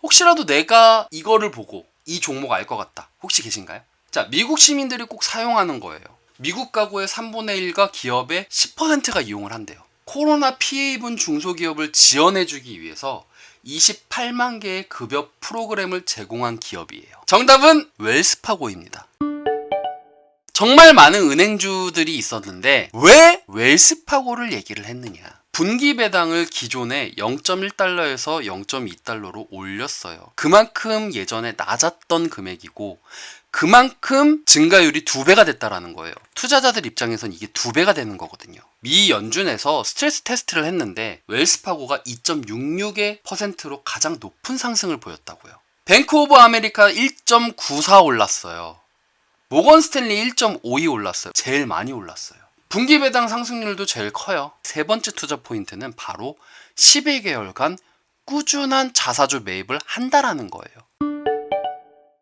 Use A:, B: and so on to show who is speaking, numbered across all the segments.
A: 혹시라도 내가 이거를 보고 이 종목 알 것 같다. 혹시 계신가요? 자, 미국 시민들이 꼭 사용하는 거예요. 미국 가구의 3분의 1과 기업의 10%가 이용을 한대요. 코로나 피해 입은 중소기업을 지원해주기 위해서 28만 개의 급여 프로그램을 제공한 기업이에요. 정답은 웰스파고입니다. 정말 많은 은행주들이 있었는데 왜 웰스파고를 얘기를 했느냐? 분기 배당을 기존에 0.1달러에서 0.2달러로 올렸어요. 그만큼 예전에 낮았던 금액이고 그만큼 증가율이 2배가 됐다라는 거예요. 투자자들 입장에선 이게 2배가 되는 거거든요. 미 연준에서 스트레스 테스트를 했는데 웰스파고가 2.66%로 가장 높은 상승을 보였다고요. 뱅크 오브 아메리카 1.94 올랐어요. 모건 스탠리 1.52 올랐어요. 제일 많이 올랐어요. 분기 배당 상승률도 제일 커요. 세 번째 투자 포인트는 바로 12개월간 꾸준한 자사주 매입을 한다라는 거예요.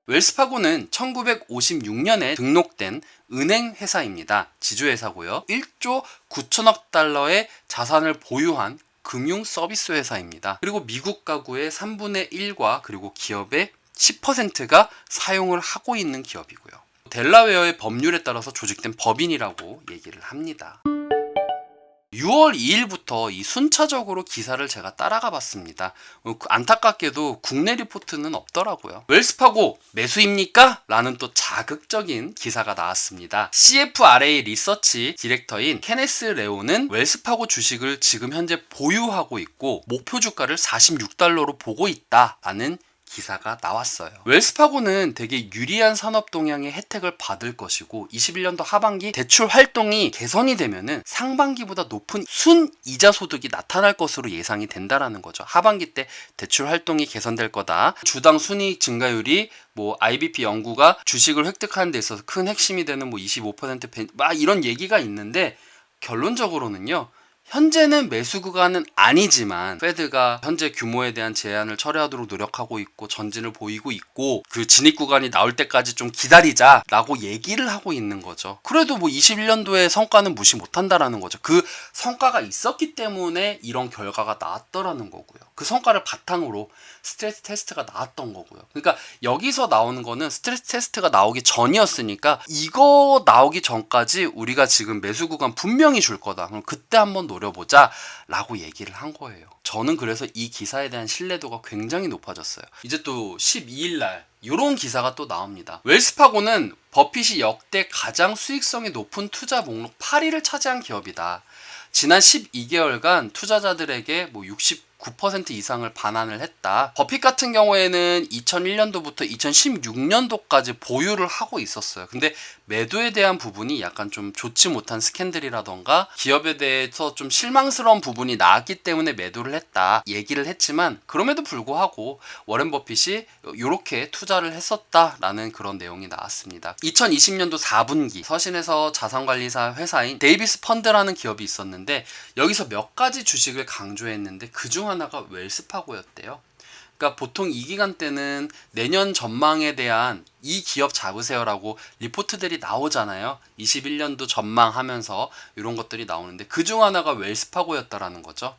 A: 웰스파고는 1956년에 등록된 은행 회사입니다. 지주회사고요. 1조 9천억 달러의 자산을 보유한 금융 서비스 회사입니다. 그리고 미국 가구의 3분의 1과 그리고 기업의 10%가 사용을 하고 있는 기업이고요. 델라웨어의 법률에 따라서 조직된 법인이라고 얘기를 합니다. 6월 2일부터 이 순차적으로 기사를 제가 따라가 봤습니다. 안타깝게도 국내 리포트는 없더라고요. 웰스파고 매수입니까? 라는 또 자극적인 기사가 나왔습니다. CFRA 리서치 디렉터인 케네스 레오는 웰스파고 주식을 지금 현재 보유하고 있고 목표 주가를 46달러로 보고 있다라는 기사가 나왔어요. 웰스파고는 되게 유리한 산업 동향의 혜택을 받을 것이고 21년도 하반기 대출 활동이 개선이 되면은 상반기보다 높은 순이자 소득이 나타날 것으로 예상이 된다라는 거죠. 하반기 때 대출 활동이 개선될 거다. 주당 순이익 증가율이 IBP 연구가 주식을 획득하는 데 있어서 큰 핵심이 되는 25% 막 이런 얘기가 있는데 결론적으로는요. 현재는 매수 구간은 아니지만 페드가 현재 규모에 대한 제한을 철회하도록 노력하고 있고 전진을 보이고 있고 그 진입 구간이 나올 때까지 좀 기다리자 라고 얘기를 하고 있는 거죠. 그래도 21년도의 성과는 무시 못한다라는 거죠. 그 성과가 있었기 때문에 이런 결과가 나왔더라는 거고요. 그 성과를 바탕으로 스트레스 테스트가 나왔던 거고요. 그러니까 여기서 나오는 거는 스트레스 테스트가 나오기 전이었으니까 이거 나오기 전까지 우리가 지금 매수 구간 분명히 줄 거다. 그럼 그때 한번 노려보자 라고 얘기를 한 거예요. 저는 그래서 이 기사에 대한 신뢰도가 굉장히 높아졌어요. 이제 또 12일 날 이런 기사가 또 나옵니다. 웰스파고는 버핏이 역대 가장 수익성이 높은 투자 목록 8위를 차지한 기업이다. 지난 12개월간 투자자들에게 69% 이상을 반환을 했다. 버핏 같은 경우에는 2001년도부터 2016년도까지 보유를 하고 있었어요. 근데 매도에 대한 부분이 약간 좀 좋지 못한 스캔들이라던가 기업에 대해서 좀 실망스러운 부분이 나왔기 때문에 매도를 했다 얘기를 했지만 그럼에도 불구하고 워렌 버핏이 이렇게 투자를 했었다라는 그런 내용이 나왔습니다. 2020년도 4분기 서신에서 자산관리사 회사인 데이비스 펀드라는 기업이 있었는데 여기서 몇 가지 주식을 강조했는데 그중 하나가 웰스파고였대요. 그러니까 보통 이 기간 때는 내년 전망에 대한 이 기업 잡으세요라고 리포트들이 나오잖아요. 21년도 전망하면서 이런 것들이 나오는데 그중 하나가 웰스파고였다라는 거죠.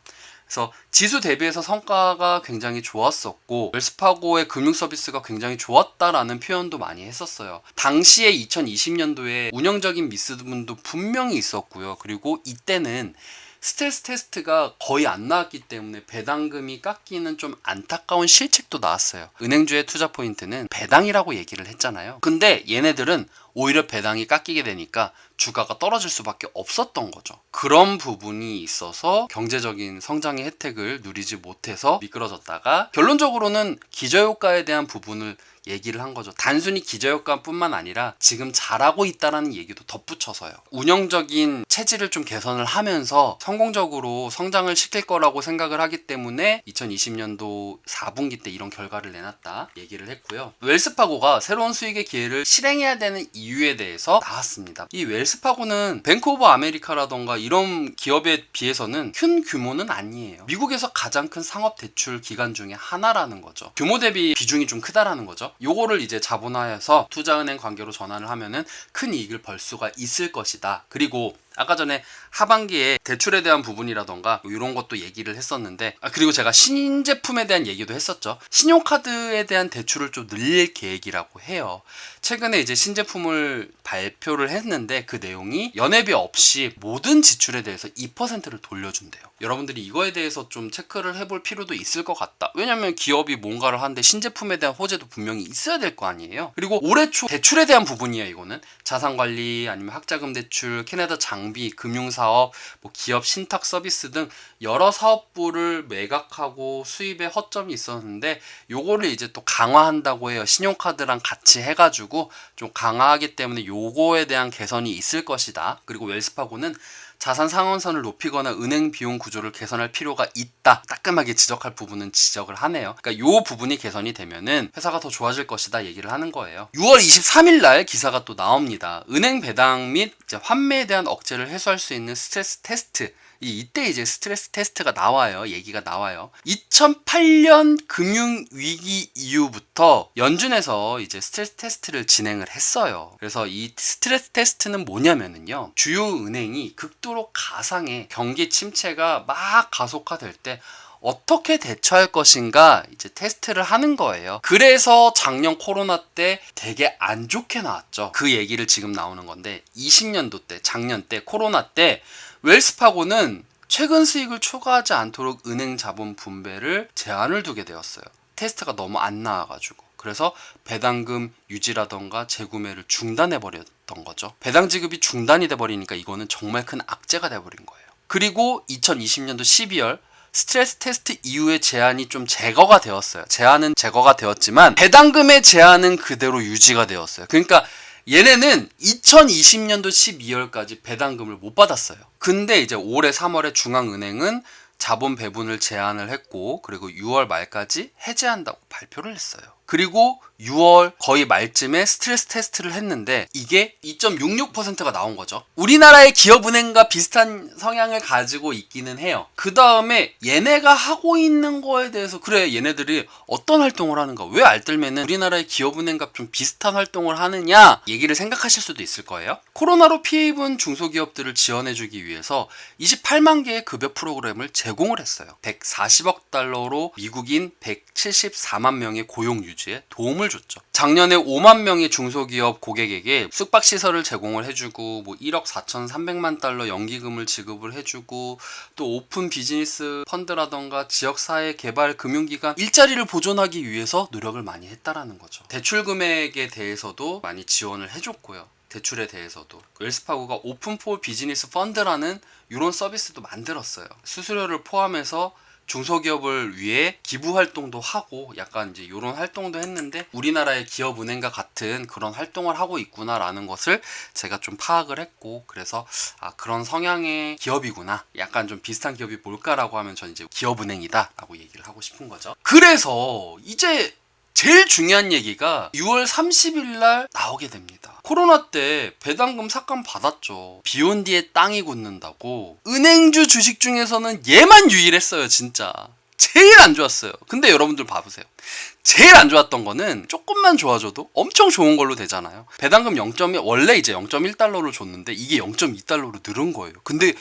A: 그래서 지수 대비해서 성과가 굉장히 좋았었고 웰스파고의 금융 서비스가 굉장히 좋았다라는 표현도 많이 했었어요. 당시에 2020년도에 운영적인 미스분도 분명히 있었고요. 그리고 이때는 스트레스 테스트가 거의 안 나왔기 때문에 배당금이 깎이는 좀 안타까운 실책도 나왔어요. 은행주의 투자 포인트는 배당이라고 얘기를 했잖아요. 근데 얘네들은 오히려 배당이 깎이게 되니까 주가가 떨어질 수밖에 없었던 거죠. 그런 부분이 있어서 경제적인 성장의 혜택을 누리지 못해서 미끄러졌다가 결론적으로는 기저효과에 대한 부분을 얘기를 한 거죠. 단순히 기저효과뿐만 아니라 지금 잘하고 있다라는 얘기도 덧붙여서요. 운영적인 체질을 좀 개선을 하면서 성공적으로 성장을 시킬 거라고 생각을 하기 때문에 2020년도 4분기 때 이런 결과를 내놨다 얘기를 했고요. 웰스파고가 새로운 수익의 기회를 실행해야 되는 이유에 대해서 나왔습니다. 이 웰스파고는 뱅크 오브 아메리카라던가 이런 기업에 비해서는 큰 규모는 아니에요. 미국에서 가장 큰 상업 대출 기관 중에 하나라는 거죠. 규모 대비 비중이 좀 크다라는 거죠. 요거를 이제 자본화해서 투자은행 관계로 전환을 하면은 큰 이익을 벌 수가 있을 것이다. 그리고 아까 전에 하반기에 대출에 대한 부분이라던가 뭐 이런 것도 얘기를 했었는데, 그리고 제가 신제품에 대한 얘기도 했었죠. 신용카드에 대한 대출을 좀 늘릴 계획이라고 해요. 최근에 이제 신제품을 발표를 했는데 그 내용이 연회비 없이 모든 지출에 대해서 2%를 돌려준대요. 여러분들이 이거에 대해서 좀 체크를 해볼 필요도 있을 것 같다. 왜냐면 기업이 뭔가를 하는데 신제품에 대한 호재도 분명히 있어야 될 거 아니에요. 그리고 올해 초 대출에 대한 부분이에요. 이거는 자산관리, 아니면 학자금 대출, 캐나다 장비, 금융사업, 뭐 기업 신탁 서비스 등 여러 사업부를 매각하고 수입에 허점이 있었는데 요거를 이제 또 강화한다고 해요. 신용카드랑 같이 해가지고 좀 강화하기 때문에 요거에 대한 개선이 있을 것이다. 그리고 웰스파고는 자산 상환선을 높이거나 은행 비용 구조를 개선할 필요가 있다. 따끔하게 지적할 부분은 지적을 하네요. 그러니까 요 부분이 개선이 되면은 회사가 더 좋아질 것이다 얘기를 하는 거예요. 6월 23일 날 기사가 또 나옵니다. 은행 배당 및 이제 환매에 대한 억제를 해소할 수 있는 스트레스 테스트. 이때 이제 스트레스 테스트가 나와요. 얘기가 나와요. 2008년 금융위기 이후부터 연준에서 이제 스트레스 테스트를 진행을 했어요. 그래서 이 스트레스 테스트는 뭐냐면은요, 주요 은행이 극도로 가상의 경기 침체가 막 가속화될 때 어떻게 대처할 것인가 이제 테스트를 하는 거예요. 그래서 작년 코로나 때 되게 안 좋게 나왔죠. 그 얘기를 지금 나오는 건데, 20년도 때, 작년 때, 코로나 때 웰스파고는 최근 수익을 초과하지 않도록 은행 자본 분배를 제한을 두게 되었어요. 테스트가 너무 안 나와가지고. 그래서 배당금 유지라던가 재구매를 중단해버렸던 거죠. 배당 지급이 중단이 돼버리니까 이거는 정말 큰 악재가 돼버린 거예요. 그리고 2020년도 12월 스트레스 테스트 이후에 제한이 좀 제거가 되었어요. 제한은 제거가 되었지만 배당금의 제한은 그대로 유지가 되었어요. 그러니까 얘네는 2020년도 12월까지 배당금을 못 받았어요. 근데 이제 올해 3월에 중앙은행은 자본 배분을 제한을 했고, 그리고 6월 말까지 해제한다고 발표를 했어요. 그리고 6월 거의 말쯤에 스트레스 테스트를 했는데 이게 2.66%가 나온 거죠. 우리나라의 기업은행과 비슷한 성향을 가지고 있기는 해요. 그 다음에 얘네가 하고 있는 거에 대해서, 그래 얘네들이 어떤 활동을 하는가, 왜 알뜰매는 우리나라의 기업은행과 좀 비슷한 활동을 하느냐 얘기를 생각하실 수도 있을 거예요. 코로나로 피해 입은 중소기업들을 지원해주기 위해서 28만 개의 급여 프로그램을 제공을 했어요. 140억 달러로 미국인 174만 명의 고용 유지에 도움을 줬죠. 작년에 5만 명의 중소기업 고객에게 숙박시설을 제공을 해주고, 뭐 1억 4,300만 달러 연기금을 지급을 해주고, 또 오픈 비즈니스 펀드라던가 지역사회 개발 금융기관 일자리를 보존하기 위해서 노력을 많이 했다라는 거죠. 대출 금액에 대해서도 많이 지원을 해줬고요. 대출에 대해서도 웰스파고가 오픈포 비즈니스 펀드라는 이런 서비스도 만들었어요. 수수료를 포함해서 중소기업을 위해 기부 활동도 하고 약간 이제 이런 활동도 했는데, 우리나라의 기업은행과 같은 그런 활동을 하고 있구나라는 것을 제가 좀 파악을 했고, 그래서 그런 성향의 기업이구나, 약간 좀 비슷한 기업이 뭘까라고 하면 전 이제 기업은행이다 라고 얘기를 하고 싶은 거죠. 그래서 이제 제일 중요한 얘기가 6월 30일 날 나오게 됩니다. 코로나 때 배당금 삭감 받았죠. 비온 뒤에 땅이 굳는다고. 은행주 주식 중에서는 얘만 유일했어요. 진짜 제일 안 좋았어요. 근데 여러분들 봐보세요. 제일 안 좋았던 거는 조금만 좋아져도 엄청 좋은 걸로 되잖아요. 배당금 0.1, 원래 이제 0.1달러를 줬는데 이게 0.2달러로 늘은 거예요. 근데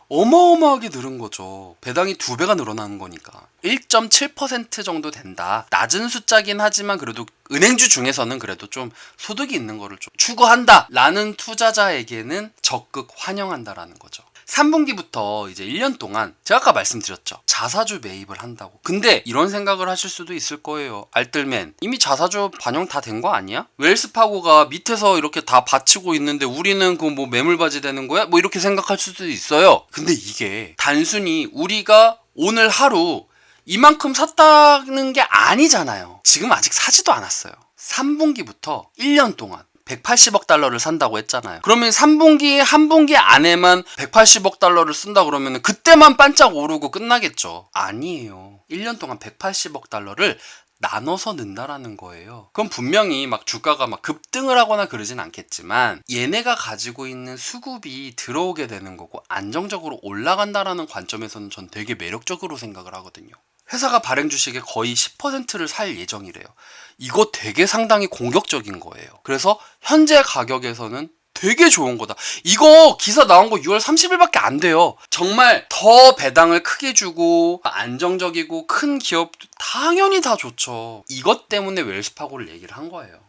A: 어마어마하게 늘은 거죠. 배당이 2배가 늘어나는 거니까. 1.7% 정도 된다. 낮은 숫자긴 하지만 그래도 은행주 중에서는 그래도 좀 소득이 있는 거를 좀 추구한다 라는 투자자에게는 적극 환영한다라는 거죠. 3분기부터 이제 1년 동안 제가 아까 말씀드렸죠. 자사주 매입을 한다고. 근데 이런 생각을 하실 수도 있을 거예요. 알뜰맨 이미 자사주 반영 다 된 거 아니야? 웰스파고가 밑에서 이렇게 다 받치고 있는데 우리는 그 뭐 매물받이 되는 거야? 뭐 이렇게 생각할 수도 있어요. 근데 이게 단순히 우리가 오늘 하루 이만큼 샀다는 게 아니잖아요. 지금 아직 사지도 않았어요. 3분기부터 1년 동안 180억 달러를 산다고 했잖아요. 그러면 3분기, 한 분기 안에만 180억 달러를 쓴다 그러면 그때만 반짝 오르고 끝나겠죠. 아니에요. 1년 동안 180억 달러를 나눠서 넣는다라는 거예요. 그럼 분명히 막 주가가 막 급등을 하거나 그러진 않겠지만 얘네가 가지고 있는 수급이 들어오게 되는 거고 안정적으로 올라간다라는 관점에서는 전 되게 매력적으로 생각을 하거든요. 회사가 발행 주식의 거의 10%를 살 예정이래요. 이거 되게 상당히 공격적인 거예요. 그래서 현재 가격에서는 되게 좋은 거다. 이거 기사 나온 거 6월 30일밖에 안 돼요. 정말 더 배당을 크게 주고 안정적이고 큰 기업 당연히 다 좋죠. 이것 때문에 웰스파고를 얘기를 한 거예요.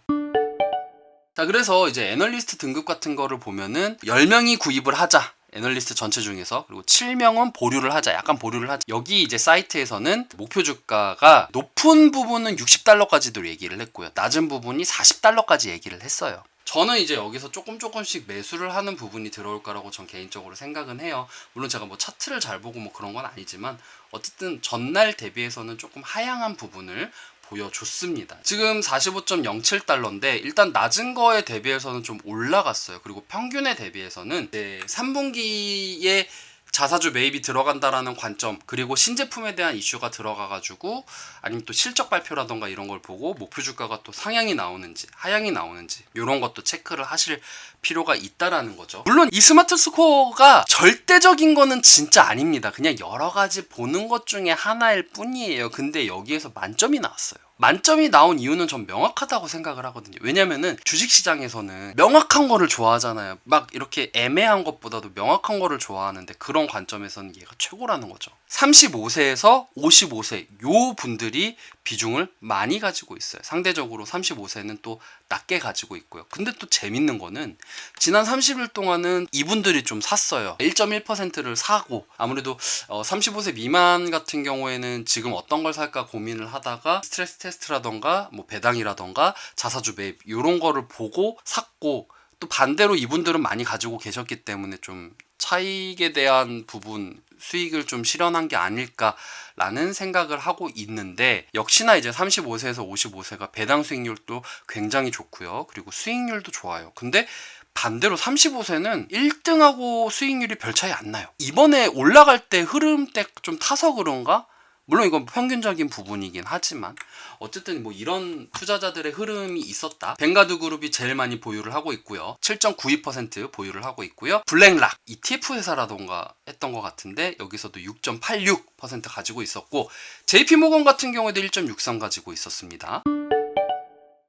A: 자, 그래서 이제 애널리스트 등급 같은 거를 보면은 10명이 구입을 하자. 애널리스트 전체 중에서. 그리고 7명은 보류를 하자. 약간 보류를 하자. 여기 이제 사이트에서는 목표 주가가 높은 부분은 $60까지도 얘기를 했고요. 낮은 부분이 $40까지 얘기를 했어요. 저는 이제 여기서 조금씩 매수를 하는 부분이 들어올 거라고 전 개인적으로 생각은 해요. 물론 제가 뭐 차트를 잘 보고 뭐 그런 건 아니지만 어쨌든 전날 대비해서는 조금 하향한 부분을 보여줬습니다. 지금 45.07달러인데 일단 낮은 거에 대비해서는 좀 올라갔어요. 그리고 평균에 대비해서는 3분기에 자사주 매입이 들어간다라는 관점, 그리고 신제품에 대한 이슈가 들어가가지고 아니면 또 실적 발표라던가 이런 걸 보고 목표 주가가 또 상향이 나오는지 하향이 나오는지 이런 것도 체크를 하실 필요가 있다라는 거죠. 물론 이 스마트 스코어가 절대적인 거는 진짜 아닙니다. 그냥 여러 가지 보는 것 중에 하나일 뿐이에요. 근데 여기에서 만점이 나왔어요. 만점이 나온 이유는 전 명확하다고 생각을 하거든요. 왜냐면은 주식시장에서는 명확한 거를 좋아하잖아요. 막 이렇게 애매한 것보다도 명확한 거를 좋아하는데 그런 관점에서는 얘가 최고라는 거죠. 35세에서 55세 요 분들이 비중을 많이 가지고 있어요. 상대적으로 35세는 또 낮게 가지고 있고요. 근데 또 재밌는 거는 지난 30일 동안은 이분들이 좀 샀어요. 1.1%를 사고 아무래도 35세 미만 같은 경우에는 지금 어떤 걸 살까 고민을 하다가 스트레스 테스트라던가 뭐 배당이라던가 자사주 매입 이런 거를 보고 샀고, 또 반대로 이분들은 많이 가지고 계셨기 때문에 좀 차익에 대한 부분 수익을 좀 실현한 게 아닐까라는 생각을 하고 있는데, 역시나 이제 35세에서 55세가 배당 수익률도 굉장히 좋고요. 그리고 수익률도 좋아요. 근데 반대로 35세는 1등하고 수익률이 별 차이 안 나요. 이번에 올라갈 때 흐름 때 좀 타서 그런가? 물론 이건 평균적인 부분이긴 하지만 어쨌든 뭐 이런 투자자들의 흐름이 있었다. 뱅가드 그룹이 제일 많이 보유를 하고 있고요. 7.92% 보유를 하고 있고요. 블랙락 ETF 회사라던가 했던 것 같은데 여기서도 6.86% 가지고 있었고, JP모건 같은 경우에도 1.63 가지고 있었습니다.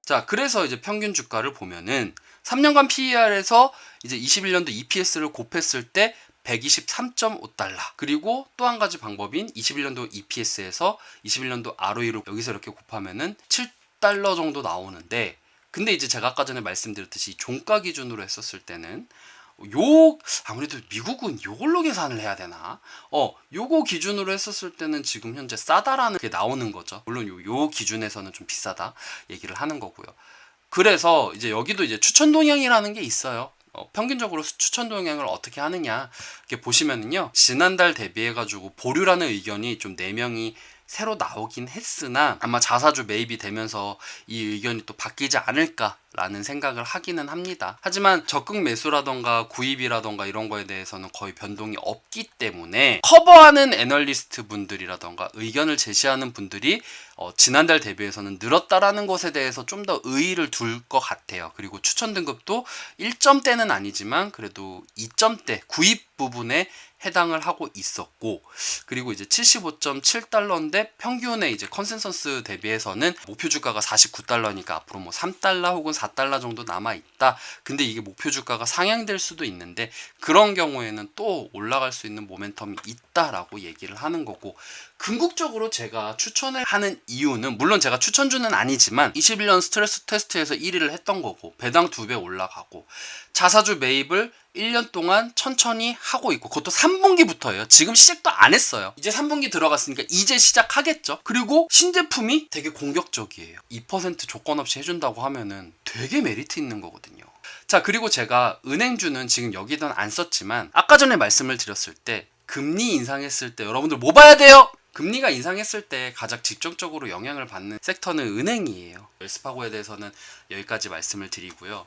A: 자, 그래서 이제 평균 주가를 보면은 3년간 PER에서 이제 21년도 EPS를 곱했을 때 123.5달러. 그리고 또 한 가지 방법인 21년도 EPS에서 21년도 ROE를 여기서 이렇게 곱하면은 7달러 정도 나오는데, 근데 이제 제가 아까 전에 말씀드렸듯이 종가 기준으로 했었을 때는 아무래도 미국은 요걸로 계산을 해야 되나? 요거 기준으로 했었을 때는 지금 현재 싸다라는 게 나오는 거죠. 물론 요 기준에서는 좀 비싸다 얘기를 하는 거고요. 그래서 이제 여기도 이제 추천 동향이라는 게 있어요. 평균적으로 추천 동향을 어떻게 하느냐 이렇게 보시면은요, 지난달 대비해가지고 보류라는 의견이 좀 4명이 새로 나오긴 했으나 아마 자사주 매입이 되면서 이 의견이 또 바뀌지 않을까라는 생각을 하기는 합니다. 하지만 적극 매수라던가 구입이라던가 이런 거에 대해서는 거의 변동이 없기 때문에 커버하는 애널리스트 분들이라던가 의견을 제시하는 분들이 지난달 대비해서는 늘었다라는 것에 대해서 좀 더 의의를 둘 것 같아요. 그리고 추천 등급도 1점대는 아니지만 그래도 2점대 구입 부분에 해당을 하고 있었고, 그리고 이제 75.7달러인데 평균의 이제 컨센서스 대비해서는 목표 주가가 49달러니까 앞으로 뭐 3달러 혹은 4달러 정도 남아 있다. 근데 이게 목표 주가가 상향될 수도 있는데 그런 경우에는 또 올라갈 수 있는 모멘텀이 있다라고 얘기를 하는 거고, 궁극적으로 제가 추천을 하는 이유는 물론 제가 추천주는 아니지만 21년 스트레스 테스트에서 1위를 했던 거고 배당 2배 올라가고 자사주 매입을 1년 동안 천천히 하고 있고 그것도 3분기부터예요. 지금 시작도 안 했어요. 이제 3분기 들어갔으니까 이제 시작하겠죠. 그리고 신제품이 되게 공격적이에요. 2% 조건 없이 해준다고 하면은 되게 메리트 있는 거거든요. 자, 그리고 제가 은행주는 지금 여기든 안 썼지만 아까 전에 말씀을 드렸을 때 금리 인상했을 때 여러분들 뭐 봐야 돼요? 금리가 인상했을 때 가장 직접적으로 영향을 받는 섹터는 은행이에요. 웰스파고에 대해서는 여기까지 말씀을 드리고요.